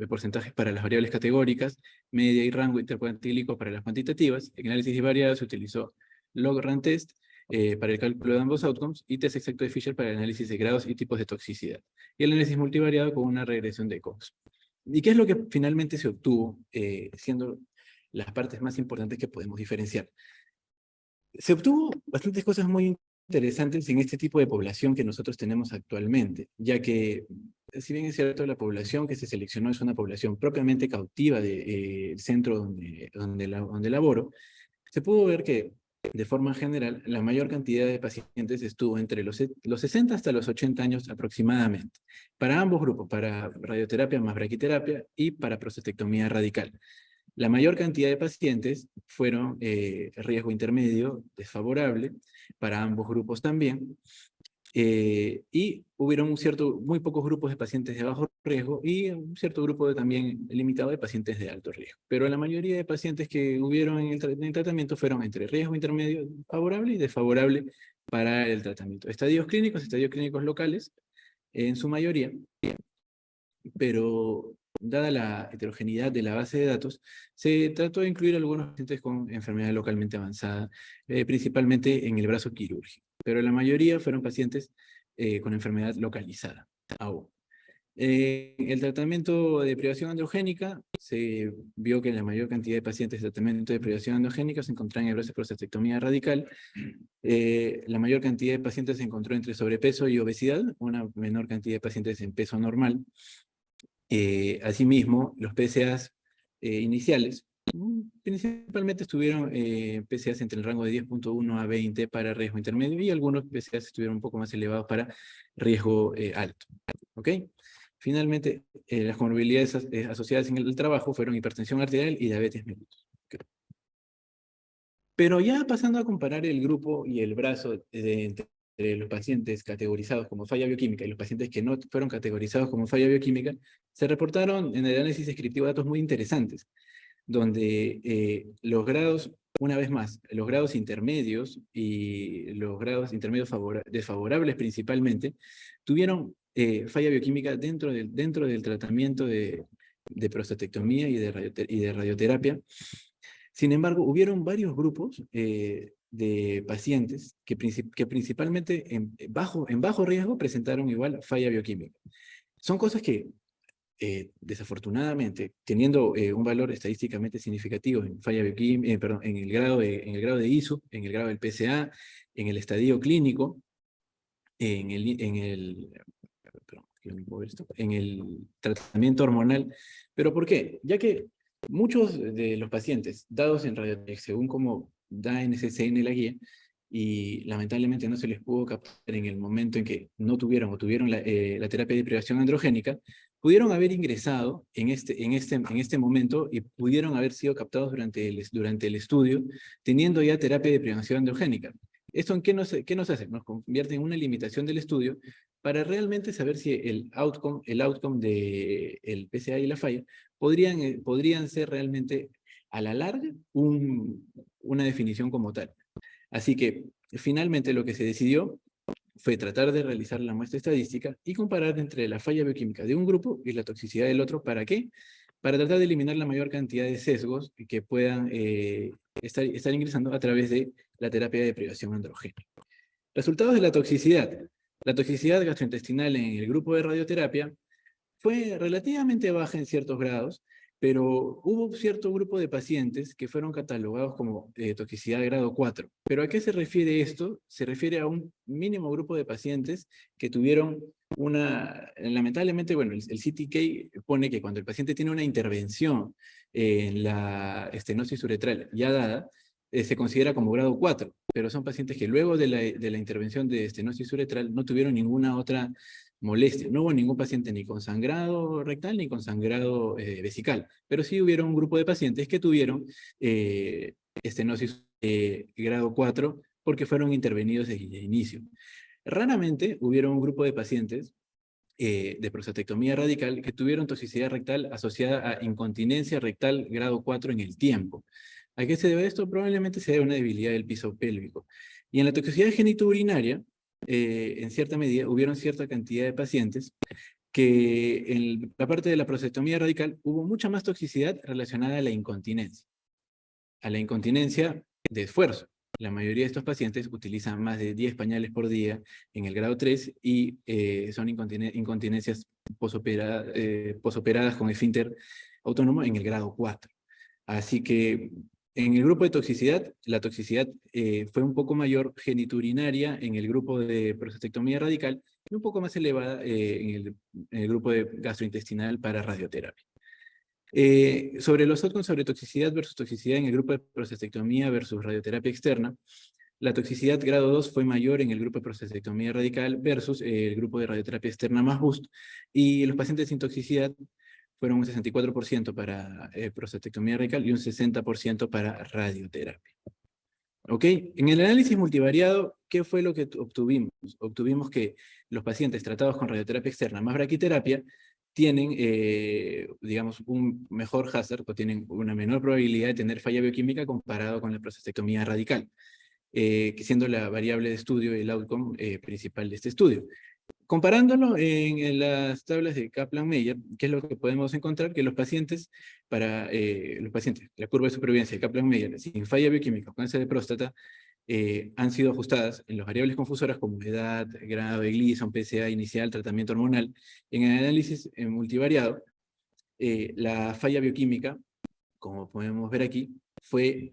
porcentajes para las variables categóricas, media y rango intercuantílico para las cuantitativas. En análisis de variables se utilizó log-rank test para el cálculo de ambos outcomes y test exacto de Fisher para el análisis de grados y tipos de toxicidad. Y el análisis multivariado con una regresión de Cox. ¿Y qué es lo que finalmente se obtuvo, siendo las partes más importantes que podemos diferenciar? Se obtuvo bastantes cosas muy interesantes en este tipo de población que nosotros tenemos actualmente, ya que, si bien es cierto, la población que se seleccionó es una población propiamente cautiva del centro donde laboro, se pudo ver que, de forma general, la mayor cantidad de pacientes estuvo entre los 60 hasta los 80 años aproximadamente, para ambos grupos, para radioterapia más braquiterapia y para prostatectomía radical. La mayor cantidad de pacientes fueron riesgo intermedio, desfavorable, para ambos grupos también, y hubieron muy pocos grupos de pacientes de bajo riesgo y un cierto grupo también limitado de pacientes de alto riesgo. Pero la mayoría de pacientes que hubieron en el tratamiento fueron entre riesgo intermedio, favorable y desfavorable para el tratamiento. Estadios clínicos locales, en su mayoría, pero dada la heterogeneidad de la base de datos, se trató de incluir algunos pacientes con enfermedad localmente avanzada, principalmente en el brazo quirúrgico, pero la mayoría fueron pacientes con enfermedad localizada aún. El tratamiento de privación androgénica, se vio que la mayor cantidad de pacientes de tratamiento de privación androgénica se encontraban en el brazo de prostatectomía radical. La mayor cantidad de pacientes se encontró entre sobrepeso y obesidad, una menor cantidad de pacientes en peso normal. Asimismo, los PSAs iniciales principalmente estuvieron PSAs entre el rango de 10.1 a 20 para riesgo intermedio y algunos PSAs estuvieron un poco más elevados para riesgo alto. ¿Ok? Finalmente, las comorbilidades asociadas en el trabajo fueron hipertensión arterial y diabetes mellitus. Okay. Pero ya pasando a comparar el grupo y el brazo entre los pacientes categorizados como falla bioquímica y los pacientes que no fueron categorizados como falla bioquímica, se reportaron en el análisis descriptivo datos muy interesantes, donde los grados, una vez más, los grados intermedios y los grados intermedios desfavorables principalmente, tuvieron falla bioquímica dentro del tratamiento de prostatectomía y de radioterapia. Sin embargo, hubieron varios grupos de pacientes que principalmente en bajo riesgo presentaron igual falla bioquímica. Son cosas que, desafortunadamente, teniendo un valor estadísticamente significativo en falla bioquímica, perdón, en el grado de ISO, en el grado del PSA, en el estadio clínico, en el tratamiento hormonal. ¿Pero por qué? Ya que muchos de los pacientes dados en radioterapia, según como da NCCN la guía, y lamentablemente no se les pudo captar en el momento en que no tuvieron o tuvieron la terapia de privación androgénica, pudieron haber ingresado en este momento y pudieron haber sido captados durante el estudio, teniendo ya terapia de privación androgénica. ¿Esto en qué nos hace? Nos convierte en una limitación del estudio para realmente saber si el outcome del PSA y la falla podrían ser realmente a la larga una definición como tal. Así que finalmente lo que se decidió fue tratar de realizar la muestra estadística y comparar entre la falla bioquímica de un grupo y la toxicidad del otro. ¿Para qué? Para tratar de eliminar la mayor cantidad de sesgos que puedan estar ingresando a través de la terapia de privación androgénica. Resultados de la toxicidad. La toxicidad gastrointestinal en el grupo de radioterapia fue relativamente baja en ciertos grados, pero hubo cierto grupo de pacientes que fueron catalogados como toxicidad de grado 4. ¿Pero a qué se refiere esto? Se refiere a un mínimo grupo de pacientes que tuvieron lamentablemente, bueno, el CTK pone que cuando el paciente tiene una intervención en la estenosis uretral ya dada, se considera como grado 4, pero son pacientes que luego de la intervención de estenosis uretral no tuvieron ninguna otra molestia. No hubo ningún paciente ni con sangrado rectal ni con sangrado vesical, pero sí hubieron un grupo de pacientes que tuvieron estenosis grado 4 porque fueron intervenidos desde el inicio. Raramente hubieron un grupo de pacientes de prostatectomía radical que tuvieron toxicidad rectal asociada a incontinencia rectal grado 4 en el tiempo. ¿A qué se debe esto? Probablemente se debe a una debilidad del piso pélvico. Y en la toxicidad genitourinaria, en cierta medida, hubieron cierta cantidad de pacientes que en la parte de la prostatectomía radical hubo mucha más toxicidad relacionada a la incontinencia de esfuerzo. La mayoría de estos pacientes utilizan más de 10 pañales por día en el grado 3 y son incontinencias posoperadas con esfínter autónomo en el grado 4. Así que en el grupo de toxicidad, la toxicidad fue un poco mayor geniturinaria en el grupo de prostatectomía radical y un poco más elevada en el grupo de gastrointestinal para radioterapia. Sobre los outcomes sobre toxicidad versus toxicidad en el grupo de prostatectomía versus radioterapia externa, la toxicidad grado 2 fue mayor en el grupo de prostatectomía radical versus el grupo de radioterapia externa más BOOST, y los pacientes sin toxicidad fueron un 64% para prostatectomía radical y un 60% para radioterapia. ¿Ok? En el análisis multivariado, ¿qué fue lo que obtuvimos? Obtuvimos que los pacientes tratados con radioterapia externa más braquiterapia tienen, digamos, un mejor hazard o tienen una menor probabilidad de tener falla bioquímica comparado con la prostatectomía radical, siendo la variable de estudio el outcome principal de este estudio. Comparándolo en las tablas de Kaplan-Meier, ¿qué es lo que podemos encontrar? Que los pacientes, la curva de supervivencia de Kaplan-Meier sin falla bioquímica o cáncer de próstata, han sido ajustadas en las variables confusoras como edad, grado de Gleason, PSA inicial, tratamiento hormonal. En el análisis multivariado, la falla bioquímica, como podemos ver aquí, fue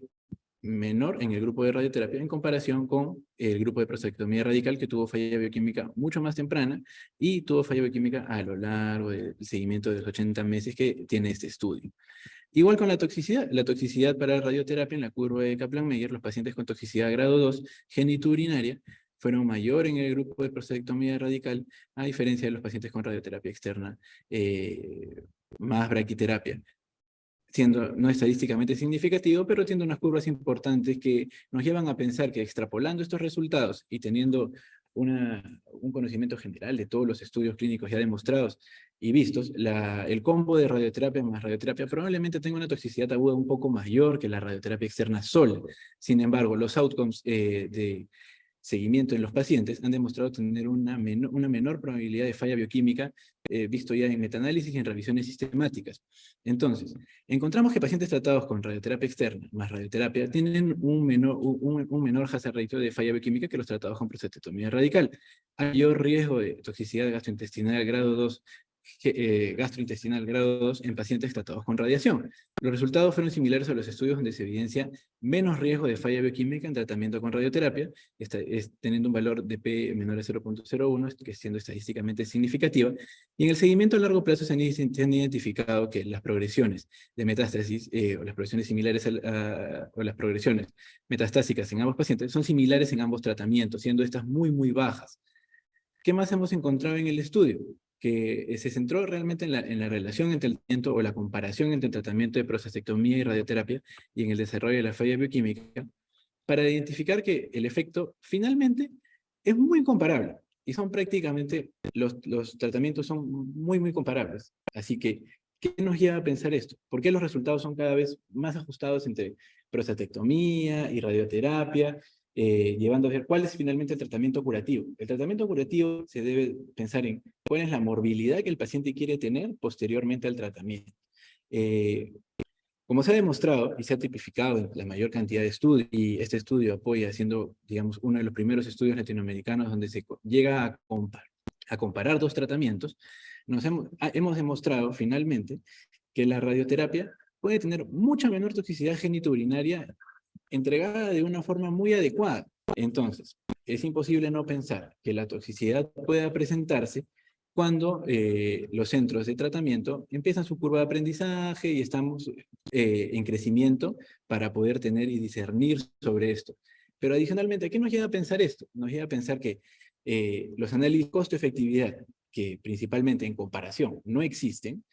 menor en el grupo de radioterapia en comparación con el grupo de prostatectomía radical, que tuvo falla bioquímica mucho más temprana y tuvo falla bioquímica a lo largo del seguimiento de los 80 meses que tiene este estudio. Igual con la toxicidad para la radioterapia en la curva de Kaplan-Meier, los pacientes con toxicidad grado 2 genitourinaria fueron mayor en el grupo de prostatectomía radical, a diferencia de los pacientes con radioterapia externa más braquiterapia. siendo no estadísticamente significativo, pero tiene unas curvas importantes que nos llevan a pensar que extrapolando estos resultados y teniendo un conocimiento general de todos los estudios clínicos ya demostrados y vistos, el combo de radioterapia más radioterapia probablemente tenga una toxicidad aguda un poco mayor que la radioterapia externa sola. Sin embargo, los outcomes de seguimiento en los pacientes han demostrado tener una menor probabilidad de falla bioquímica, visto ya en metaanálisis y en revisiones sistemáticas. Entonces, encontramos que pacientes tratados con radioterapia externa más radioterapia tienen un menor hazard ratio de falla bioquímica que los tratados con prostatectomía radical. Hay mayor riesgo de toxicidad gastrointestinal grado 2, gastrointestinal grado 2 en pacientes tratados con radiación. Los resultados fueron similares a los estudios donde se evidencia menos riesgo de falla bioquímica en tratamiento con radioterapia, teniendo un valor de P menor a 0.01, que siendo estadísticamente significativa, y en el seguimiento a largo plazo se han identificado que las progresiones de metástasis, o las progresiones similares o las progresiones metastásicas en ambos pacientes son similares en ambos tratamientos, siendo estas muy bajas. ¿Qué más hemos encontrado en el estudio? Que se centró realmente en la relación entre el tratamiento o la comparación entre el tratamiento de prostatectomía y radioterapia y en el desarrollo de la falla bioquímica para identificar que el efecto finalmente es muy comparable y son prácticamente, los tratamientos son muy comparables. Así que, ¿qué nos lleva a pensar esto? ¿Por qué los resultados son cada vez más ajustados entre prostatectomía y radioterapia? Llevando a ver cuál es finalmente el tratamiento curativo. El tratamiento curativo se debe pensar en cuál es la morbilidad que el paciente quiere tener posteriormente al tratamiento. Como se ha demostrado y se ha tipificado en la mayor cantidad de estudios, y este estudio apoya siendo, digamos, uno de los primeros estudios latinoamericanos donde se llega a comparar dos tratamientos, hemos demostrado finalmente que la radioterapia puede tener mucha menor toxicidad genitourinaria entregada de una forma muy adecuada. Entonces, es imposible no pensar que la toxicidad pueda presentarse cuando los centros de tratamiento empiezan su curva de aprendizaje y estamos en crecimiento para poder tener y discernir sobre esto. Pero adicionalmente, ¿a qué nos lleva a pensar esto? Nos lleva a pensar que los análisis costo-efectividad, que principalmente en comparación no existen,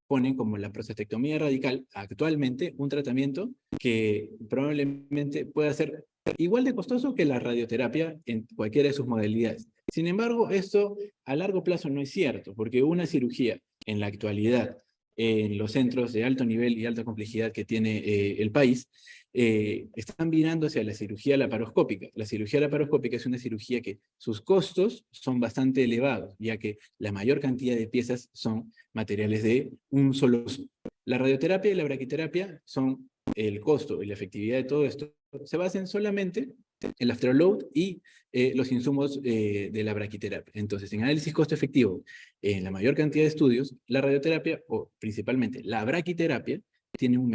ponen como la prostatectomía radical actualmente un tratamiento que probablemente pueda ser igual de costoso que la radioterapia en cualquiera de sus modalidades. Sin embargo, esto a largo plazo no es cierto, porque una cirugía en la actualidad en los centros de alto nivel y alta complejidad que tiene el país, están virando hacia la cirugía laparoscópica. La cirugía laparoscópica es una cirugía que sus costos son bastante elevados, ya que la mayor cantidad de piezas son materiales de un solo uso. La radioterapia y la braquiterapia son el costo y la efectividad de todo esto se basan solamente en el afterload y los insumos de la braquiterapia. Entonces, en análisis costo-efectivo, en la mayor cantidad de estudios, la radioterapia, o principalmente la braquiterapia, tiene un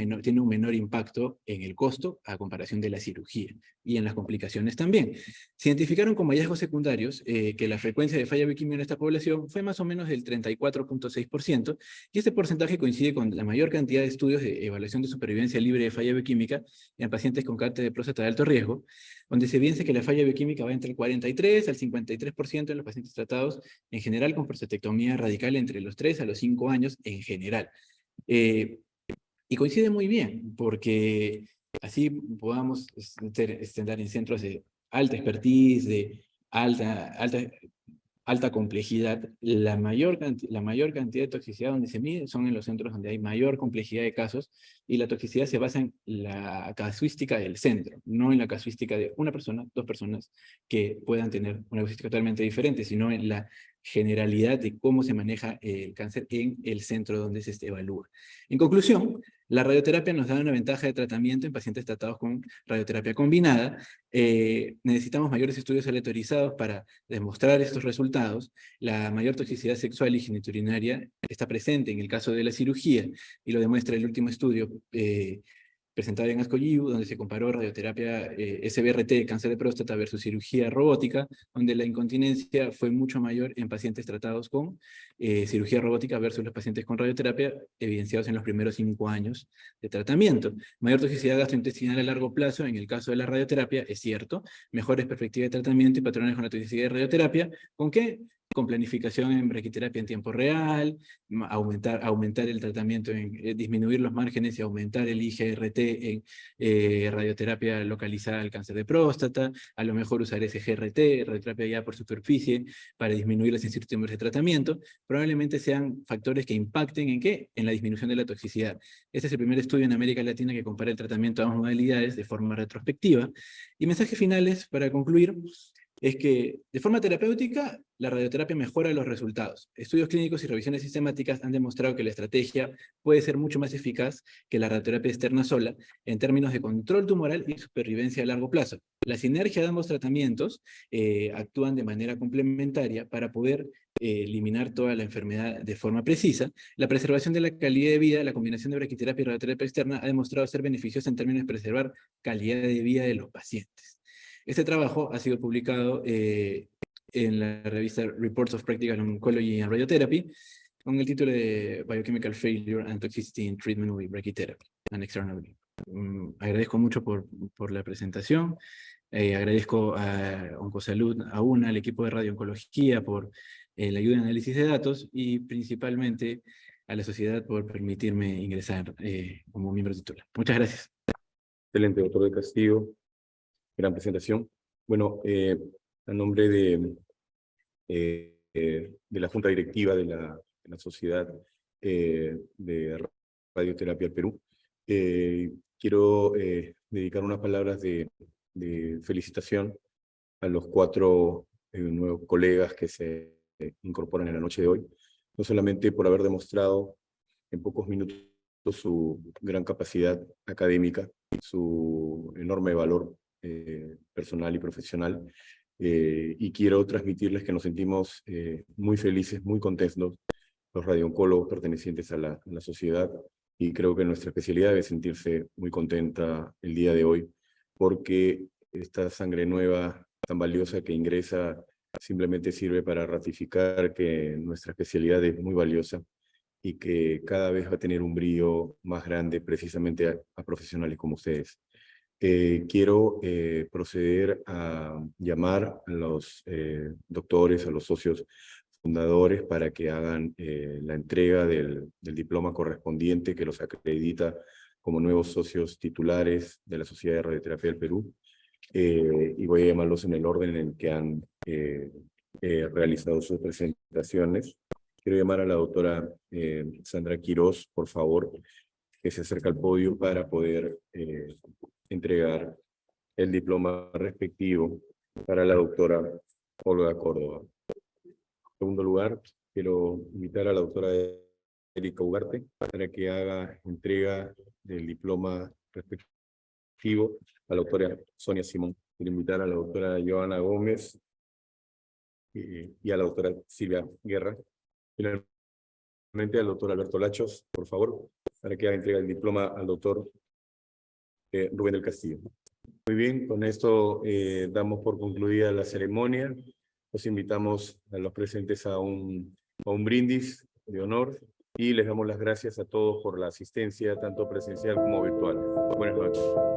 menor impacto en el costo a comparación de la cirugía y en las complicaciones también. Se identificaron como hallazgos secundarios que la frecuencia de falla bioquímica en esta población fue más o menos del 34.6%, y este porcentaje coincide con la mayor cantidad de estudios de evaluación de supervivencia libre de falla bioquímica en pacientes con cáncer de próstata de alto riesgo, donde se evidencia que la falla bioquímica va entre el 43 al 53% en los pacientes tratados en general con prostatectomía radical entre los 3 a los 5 años en general. Y coincide muy bien, porque así podamos estar en centros de alta expertise, de alta complejidad. La mayor cantidad de toxicidad donde se mide son en los centros donde hay mayor complejidad de casos, y la toxicidad se basa en la casuística del centro, no en la casuística de una persona, dos personas que puedan tener una casuística totalmente diferente, sino en la generalidad de cómo se maneja el cáncer en el centro donde se evalúa. En conclusión, la radioterapia nos da una ventaja de tratamiento en pacientes tratados con radioterapia combinada. Necesitamos mayores estudios aleatorizados para demostrar estos resultados. La mayor toxicidad sexual y genitourinaria está presente en el caso de la cirugía, y lo demuestra el último estudio presentado en ASCO-GU, donde se comparó radioterapia SBRT, cáncer de próstata, versus cirugía robótica, donde la incontinencia fue mucho mayor en pacientes tratados con cirugía robótica versus los pacientes con radioterapia, evidenciados en los primeros 5 años de tratamiento. Mayor toxicidad gastrointestinal a largo plazo en el caso de la radioterapia, es cierto. Mejores perspectivas de tratamiento y patrones con la toxicidad de radioterapia. ¿Con qué? con planificación en braquiterapia en tiempo real, aumentar el tratamiento, disminuir los márgenes y aumentar el IGRT en radioterapia localizada al cáncer de próstata, a lo mejor usar ese GRT, radioterapia ya por superficie, para disminuir las incertidumbres de tratamiento, probablemente sean factores que impacten ¿en qué? En la disminución de la toxicidad. Este es el primer estudio en América Latina que compara el tratamiento a ambas modalidades de forma retrospectiva. Y mensajes finales para concluir es que de forma terapéutica la radioterapia mejora los resultados. Estudios clínicos y revisiones sistemáticas han demostrado que la estrategia puede ser mucho más eficaz que la radioterapia externa sola en términos de control tumoral y supervivencia a largo plazo. La sinergia de ambos tratamientos actúan de manera complementaria para poder eliminar toda la enfermedad de forma precisa. La preservación de la calidad de vida, la combinación de braquiterapia y radioterapia externa ha demostrado ser beneficiosa en términos de preservar calidad de vida de los pacientes. Este trabajo ha sido publicado en la revista Reports of Practical Oncology and Radiotherapy con el título de Biochemical Failure and Toxicity in Treatment with Brachytherapy and External. Agradezco mucho por la presentación. Agradezco a Oncosalud, a UNA, al equipo de radiooncología por la ayuda en análisis de datos y principalmente a la sociedad por permitirme ingresar como miembro titular. Muchas gracias. Excelente, doctor del Castillo. Gran presentación. Bueno, a nombre de la Junta Directiva de la Sociedad de Radioterapia del Perú, quiero dedicar unas palabras de felicitación a los 4 nuevos colegas que se incorporan en la noche de hoy, no solamente por haber demostrado en pocos minutos su gran capacidad académica, su enorme valor personal y profesional, y quiero transmitirles que nos sentimos muy felices, muy contentos, los radiooncólogos pertenecientes a la sociedad, y creo que nuestra especialidad debe sentirse muy contenta el día de hoy, porque esta sangre nueva tan valiosa que ingresa simplemente sirve para ratificar que nuestra especialidad es muy valiosa y que cada vez va a tener un brillo más grande precisamente a profesionales como ustedes. Quiero proceder a llamar a los doctores, a los socios fundadores para que hagan la entrega del diploma correspondiente que los acredita como nuevos socios titulares de la Sociedad de Radioterapia del Perú. Y voy a llamarlos en el orden en que han realizado sus presentaciones. Quiero llamar a la doctora Sandra Quiroz, por favor, que se acerque al podio para poder entregar el diploma respectivo para la doctora Olga Córdoba. En segundo lugar, quiero invitar a la doctora Erika Ugarte para que haga entrega del diploma respectivo a la doctora Sonia Simón. Quiero invitar a la doctora Joana Gómez y a la doctora Silvia Guerra. Finalmente al doctor Alberto Lachos, por favor, para que haga entrega del diploma al doctor Rubén del Castillo. Muy bien, con esto damos por concluida la ceremonia. Los invitamos a los presentes a un brindis de honor y les damos las gracias a todos por la asistencia, tanto presencial como virtual. Buenas noches.